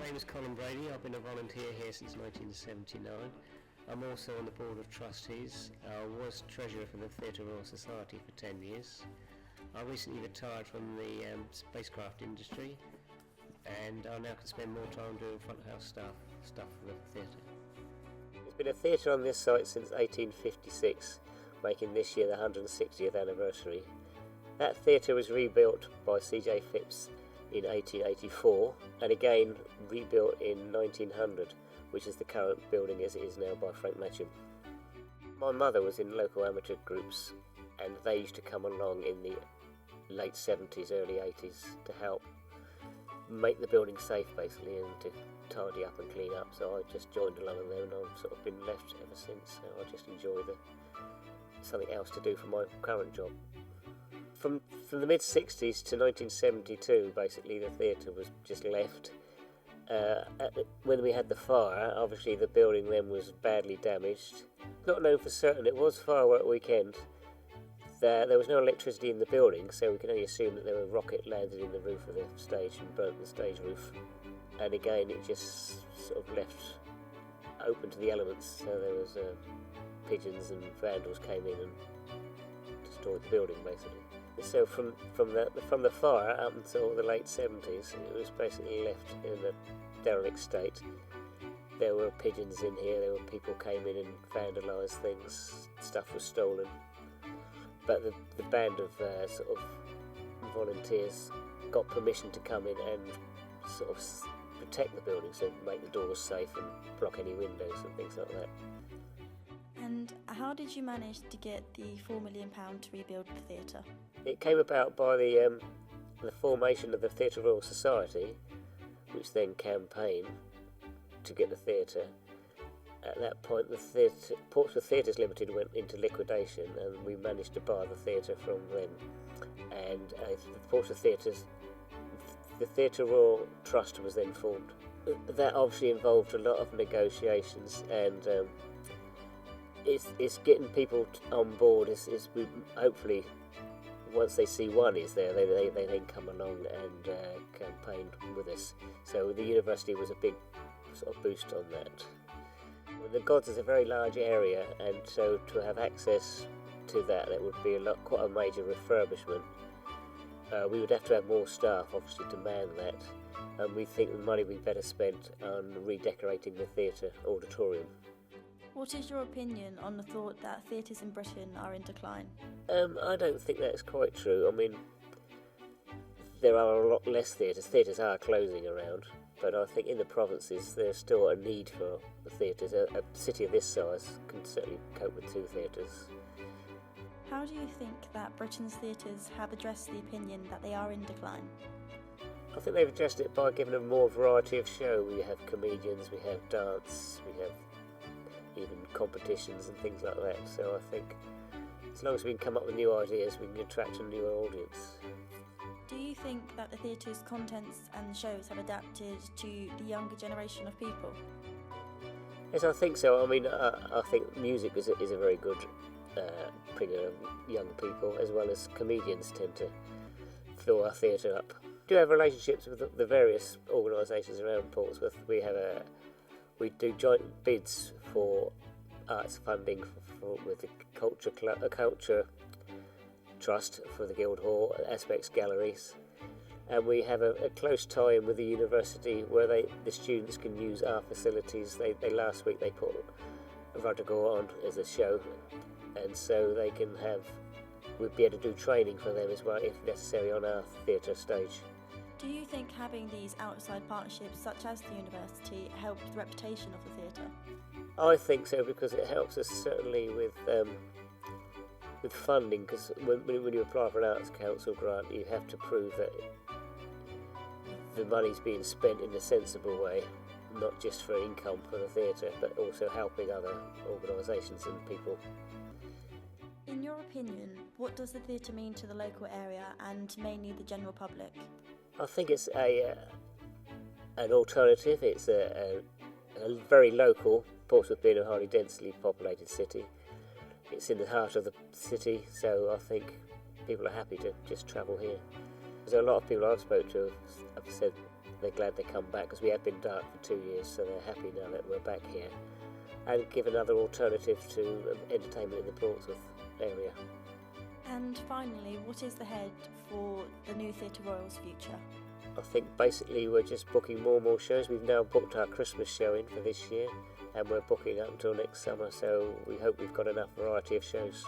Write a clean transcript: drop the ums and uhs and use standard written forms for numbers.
My name is Colin Brady. I've been a volunteer here since 1979. I'm also on the Board of Trustees. I was Treasurer for the Theatre Royal Society for 10 years. I recently retired from the spacecraft industry, and I now can spend more time doing front of house stuff for the theatre. There's been a theatre on this site since 1856, making this year the 160th anniversary. That theatre was rebuilt by C.J. Phipps in 1884 and again rebuilt in 1900, which is the current building as it is now by Frank Matcham. My mother was in local amateur groups, and they used to come along in the late 70s, early 80s to help make the building safe basically and to tidy up and clean up, so I just joined along with them and I've sort of been left ever since. So I just enjoy something else to do for my current job. From the mid-60s to 1972, basically, the theatre was just left. When we had the fire, obviously the building then was badly damaged. Not known for certain, it was firework weekend. There was no electricity in the building, so we can only assume that there were rocket landed in the roof of the stage and burnt the stage roof. And again, it just sort of left open to the elements, so there was pigeons and vandals came in and destroyed the building, basically. So from the fire up until the late 70s, it was basically left in a derelict state. There were pigeons in here, there were people came in and vandalised things, stuff was stolen. But the band of sort of volunteers got permission to come in and sort of protect the building, so make the doors safe and block any windows and things like that. And how did you manage to get the £4 million to rebuild the theatre? It came about by the formation of the Theatre Royal Society, which then campaigned to get the theatre. At that point, the Portsmouth Theatres Limited went into liquidation, and we managed to buy the theatre from them. And the Portsmouth Theatres, the Theatre Royal Trust was then formed. That obviously involved a lot of negotiations, and it's getting people on board. We hopefully, once they see one is there, they then come along and campaign with us. So the university was a big sort of boost on that. The Gods is a very large area, and so to have access to that would be quite a major refurbishment. We would have to have more staff, obviously, to man that, and we think the money would be better spent on redecorating the theatre auditorium. What is your opinion on the thought that theatres in Britain are in decline? I don't think that's quite true. I mean, there are a lot less theatres. Theatres are closing around, but I think in the provinces there's still a need for the theatres. A city of this size can certainly cope with 2 theatres. How do you think that Britain's theatres have addressed the opinion that they are in decline? I think they've addressed it by giving them more variety of show. We have comedians, we have dance, we have even competitions and things like that. So I think as long as we can come up with new ideas, we can attract a newer audience. Do you think that the theatre's contents and shows have adapted to the younger generation of people? Yes, I think so. I mean, I think music is a very good bringer of young people, as well as comedians tend to fill our theatre up. We do have relationships with the various organisations around Portsmouth. We do joint bids for arts funding with the Culture Trust for the Guildhall, Aspects Galleries, and we have a close tie-in with the university where the students can use our facilities. Last week they put Rodrigo on as a show, and so we'd be able to do training for them as well if necessary on our theatre stage. Do you think having these outside partnerships such as the university helps the reputation of the theatre? I think so, because it helps us certainly with funding, because when you apply for an Arts Council grant, you have to prove that the money's being spent in a sensible way, not just for income for the theatre, but also helping other organisations and people. In your opinion, what does the theatre mean to the local area and mainly the general public? I think it's an alternative. It's a very local, Portsmouth being a highly densely populated city. It's in the heart of the city, so I think people are happy to just travel here. There's a lot of people I've spoken to have said they're glad they come back, because we have been dark for 2 years, so they're happy now that we're back here, and give another alternative to entertainment in the Portsmouth area. And finally, what is ahead for the new Theatre Royal's future? I think basically we're just booking more and more shows. We've now booked our Christmas show in for this year, and we're booking up until next summer, so we hope we've got enough variety of shows.